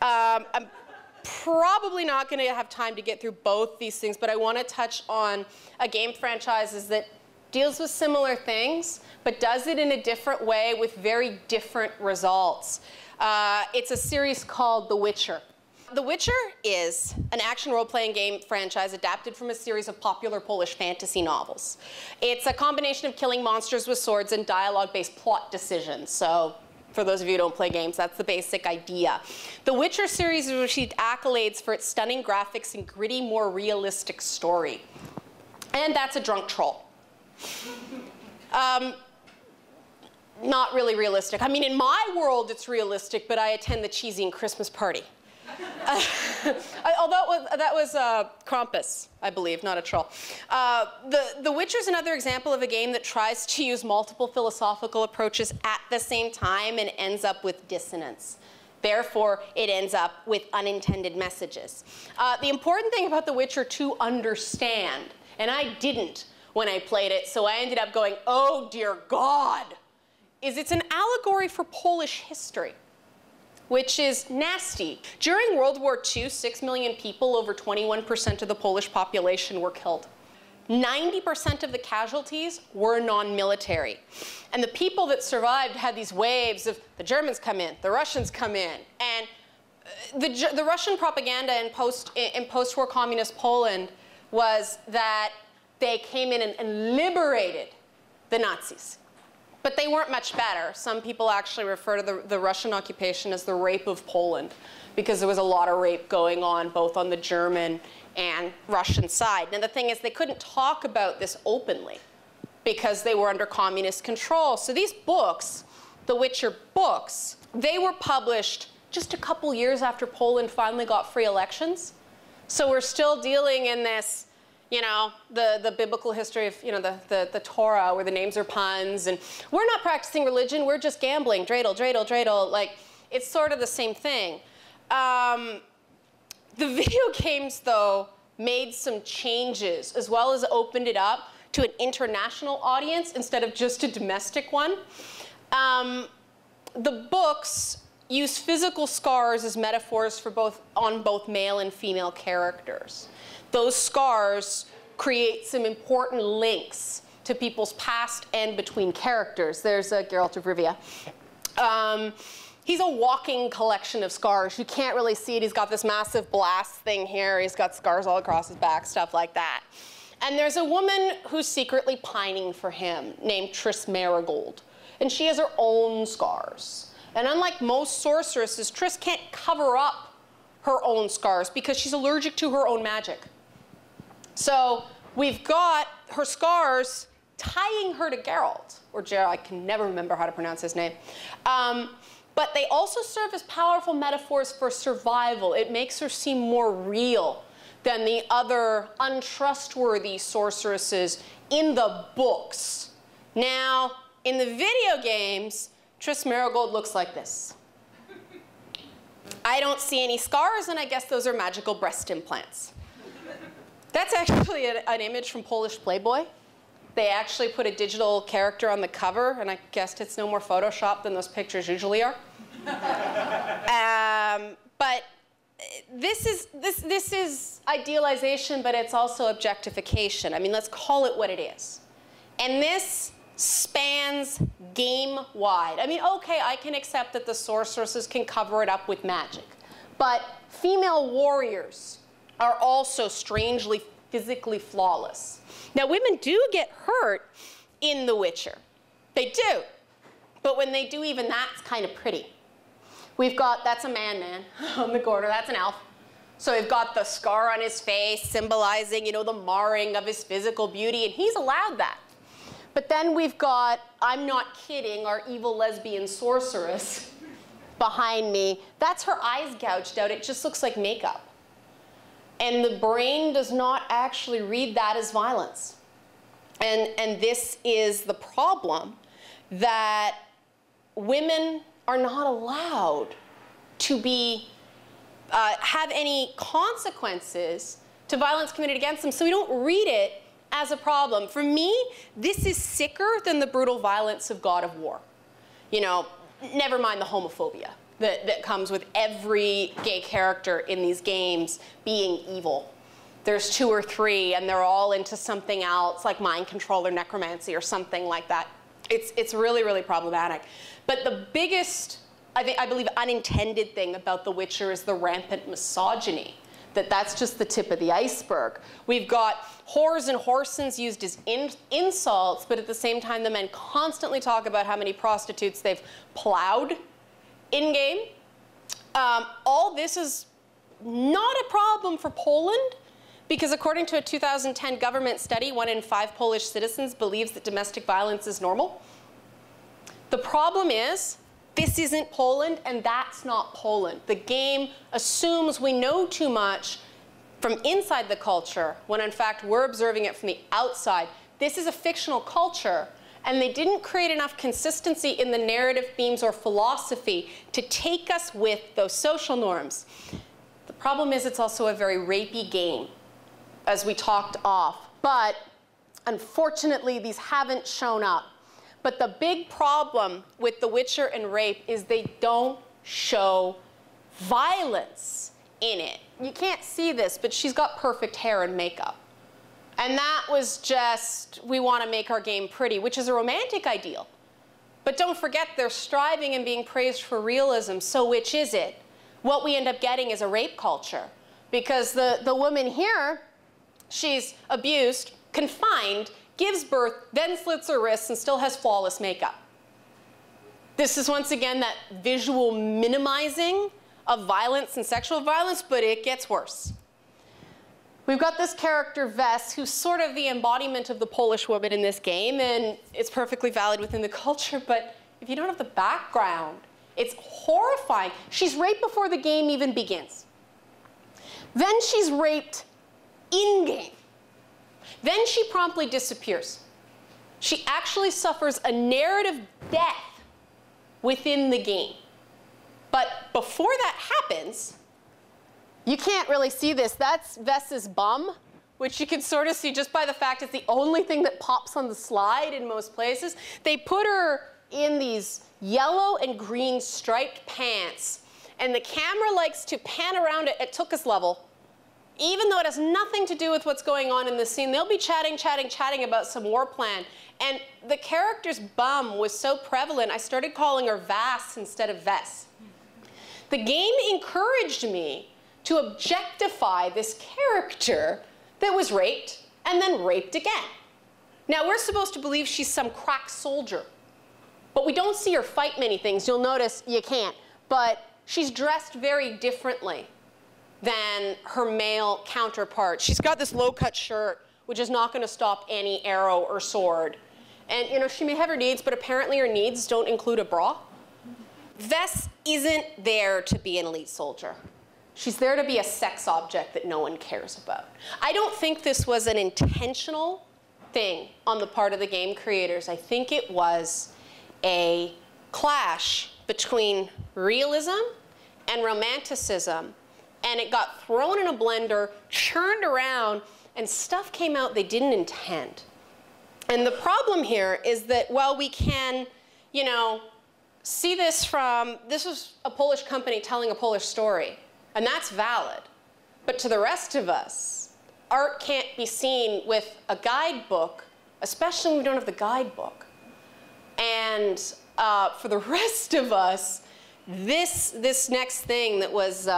I'm probably not going to have time to get through both these things, but I want to touch on a game franchise that deals with similar things, but does it in a different way with very different results. It's a series called The Witcher. The Witcher is an action role-playing game franchise adapted from a series of popular Polish fantasy novels. It's a combination of killing monsters with swords and dialogue-based plot decisions. So for those of you who don't play games, that's the basic idea. The Witcher series has received accolades for its stunning graphics and gritty, more realistic story. And that's a drunk troll. Not really realistic. I mean, in my world, it's realistic, but I attend the cheesy and Christmas party. Although that was Krampus, I believe, not a troll. The Witcher is another example of a game that tries to use multiple philosophical approaches at the same time and ends up with dissonance. Therefore, it ends up with unintended messages. The important thing about The Witcher to understand, and I didn't when I played it, so I ended up going, oh dear God, is it's an allegory for Polish history, which is nasty. During World War II, 6 million people, over 21% of the Polish population, were killed. 90% of the casualties were non-military. And the people that survived had these waves of the Germans come in, the Russians come in. And the Russian propaganda in post-war communist Poland was that they came in and liberated the Nazis. But they weren't much better. Some people actually refer to the Russian occupation as the rape of Poland, because there was a lot of rape going on both on the German and Russian side. Now the thing is, they couldn't talk about this openly because they were under communist control. So these books, the Witcher books, they were published just a couple years after Poland finally got free elections. So we're still dealing in this, you know, the biblical history of, you know, the Torah, where the names are puns, and we're not practicing religion, we're just gambling, dreidel, dreidel, dreidel. Like, it's sort of the same thing. The video games, though, made some changes, as well as opened it up to an international audience instead of just a domestic one. The books use physical scars as metaphors for both male and female characters. Those scars create some important links to people's past and between characters. There's Geralt of Rivia. He's a walking collection of scars. You can't really see it. He's got this massive blast thing here. He's got scars all across his back, stuff like that. And there's a woman who's secretly pining for him named Triss Marigold. And she has her own scars. And unlike most sorceresses, Triss can't cover up her own scars because she's allergic to her own magic. So we've got her scars tying her to Geralt, or Geralt, I can never remember how to pronounce his name. But they also serve as powerful metaphors for survival. It makes her seem more real than the other untrustworthy sorceresses in the books. Now, in the video games, Triss Marigold looks like this. I don't see any scars, and I guess those are magical breast implants. That's actually an image from Polish Playboy. They actually put a digital character on the cover, and I guess it's no more Photoshop than those pictures usually are. But this is idealization, but it's also objectification. I mean, let's call it what it is. And this spans game-wide. I mean, okay, I can accept that the sorceresses can cover it up with magic, but female warriors are also strangely physically flawless. Now, women do get hurt in The Witcher. They do. But when they do, even that's kind of pretty. We've got, that's a man on the corner, that's an elf. So we've got the scar on his face symbolizing, you know, the marring of his physical beauty, and he's allowed that. But then we've got, I'm not kidding, our evil lesbian sorceress behind me. That's her eyes gouged out. It just looks like makeup. And the brain does not actually read that as violence. And this is the problem, that women are not allowed to be, have any consequences to violence committed against them, so we don't read it as a problem. For me, this is sicker than the brutal violence of God of War. You know, never mind the homophobia. that comes with every gay character in these games being evil. There's 2 or 3, and they're all into something else, like mind control or necromancy or something like that. It's really, really problematic. But the biggest, I believe, unintended thing about The Witcher is the rampant misogyny. That's just the tip of the iceberg. We've got whores and whoresons used as insults, but at the same time, the men constantly talk about how many prostitutes they've plowed in-game. All this is not a problem for Poland, because according to a 2010 government study, 1 in 5 Polish citizens believes that domestic violence is normal. The problem is, this isn't Poland, and that's not Poland. The game assumes we know too much from inside the culture, when in fact we're observing it from the outside. This is a fictional culture, and they didn't create enough consistency in the narrative themes or philosophy to take us with those social norms. The problem is it's also a very rapey game, as we talked off. But unfortunately, these haven't shown up. But the big problem with The Witcher and rape is they don't show violence in it. You can't see this, but she's got perfect hair and makeup. And that was just, we want to make our game pretty, which is a romantic ideal. But don't forget, they're striving and being praised for realism, so which is it? What we end up getting is a rape culture. Because the woman here, she's abused, confined, gives birth, then slits her wrists, and still has flawless makeup. This is once again that visual minimizing of violence and sexual violence, but it gets worse. We've got this character, Wes, who's sort of the embodiment of the Polish woman in this game, and it's perfectly valid within the culture, but if you don't have the background, it's horrifying. She's raped before the game even begins. Then she's raped in-game. Then she promptly disappears. She actually suffers a narrative death within the game. But before that happens, you can't really see this. That's Wes's bum, which you can sort of see just by the fact it's the only thing that pops on the slide in most places. They put her in these yellow and green striped pants, and the camera likes to pan around it at Tuka's level. Even though it has nothing to do with what's going on in the scene, they'll be chatting about some war plan. And the character's bum was so prevalent, I started calling her Vas instead of Wes. The game encouraged me to objectify this character that was raped and then raped again. Now, we're supposed to believe she's some crack soldier, but we don't see her fight many things. You'll notice you can't. But she's dressed very differently than her male counterpart. She's got this low-cut shirt, which is not going to stop any arrow or sword. And you know, she may have her needs, but apparently her needs don't include a bra. Wes isn't there to be an elite soldier. She's there to be a sex object that no one cares about. I don't think this was an intentional thing on the part of the game creators. I think it was a clash between realism and romanticism. And it got thrown in a blender, churned around, and stuff came out they didn't intend. And the problem here is that while we can, you know, see this from, this was a Polish company telling a Polish story, and that's valid. But to the rest of us, art can't be seen with a guidebook, especially when we don't have the guidebook. And for the rest of us, this next thing that was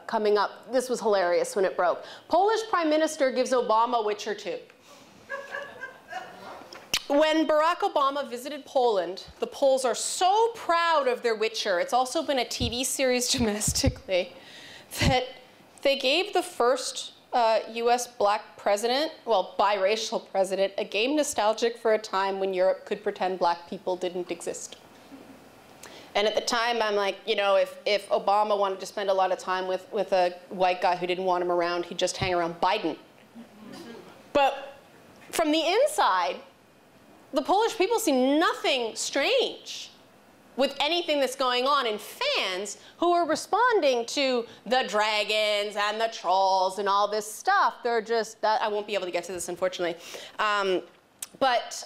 coming up, this was hilarious when it broke. Polish Prime Minister gives Obama Witcher 2. When Barack Obama visited Poland, the Poles are so proud of their Witcher, it's also been a TV series domestically, that they gave the first US black president, well, biracial president, a game nostalgic for a time when Europe could pretend black people didn't exist. And at the time, I'm like, you know, if Obama wanted to spend a lot of time with a white guy who didn't want him around, he'd just hang around Biden. But from the inside, the Polish people see nothing strange with anything that's going on, and fans who are responding to the dragons and the trolls and all this stuff, they're just, I won't be able to get to this, unfortunately. But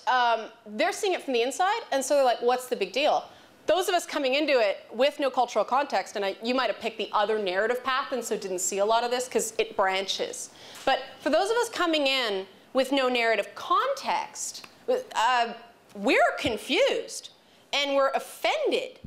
they're seeing it from the inside, and so they're like, what's the big deal? those of us coming into it with no cultural context, and you might have picked the other narrative path and so didn't see a lot of this because it branches. But for those of us coming in with no narrative context, we're confused and we're offended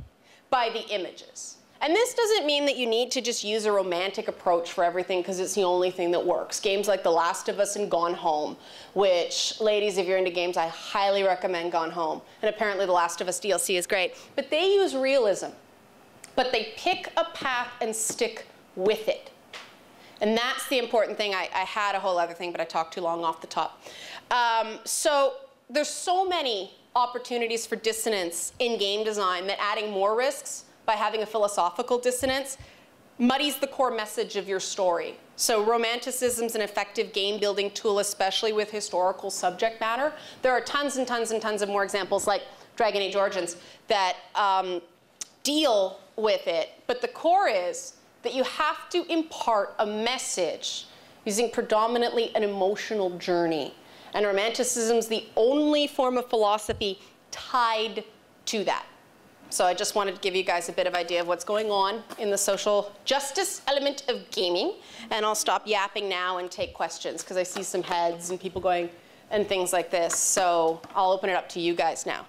by the images. And this doesn't mean that you need to just use a romantic approach for everything because it's the only thing that works. Games like The Last of Us and Gone Home, which, ladies, if you're into games, I highly recommend Gone Home. And apparently The Last of Us DLC is great. But they use realism. But they pick a path and stick with it. And that's the important thing. I had a whole other thing, but I talked too long off the top. So there's so many opportunities for dissonance in game design that adding more risks by having a philosophical dissonance muddies the core message of your story. So Romanticism is an effective game building tool, especially with historical subject matter. There are tons and tons and tons of more examples like Dragon Age Origins that deal with it. But the core is that you have to impart a message using predominantly an emotional journey. And Romanticism is the only form of philosophy tied to that. So I just wanted to give you guys a bit of idea of what's going on in the social justice element of gaming. And I'll stop yapping now and take questions because I see some heads and people going and things like this. So I'll open it up to you guys now.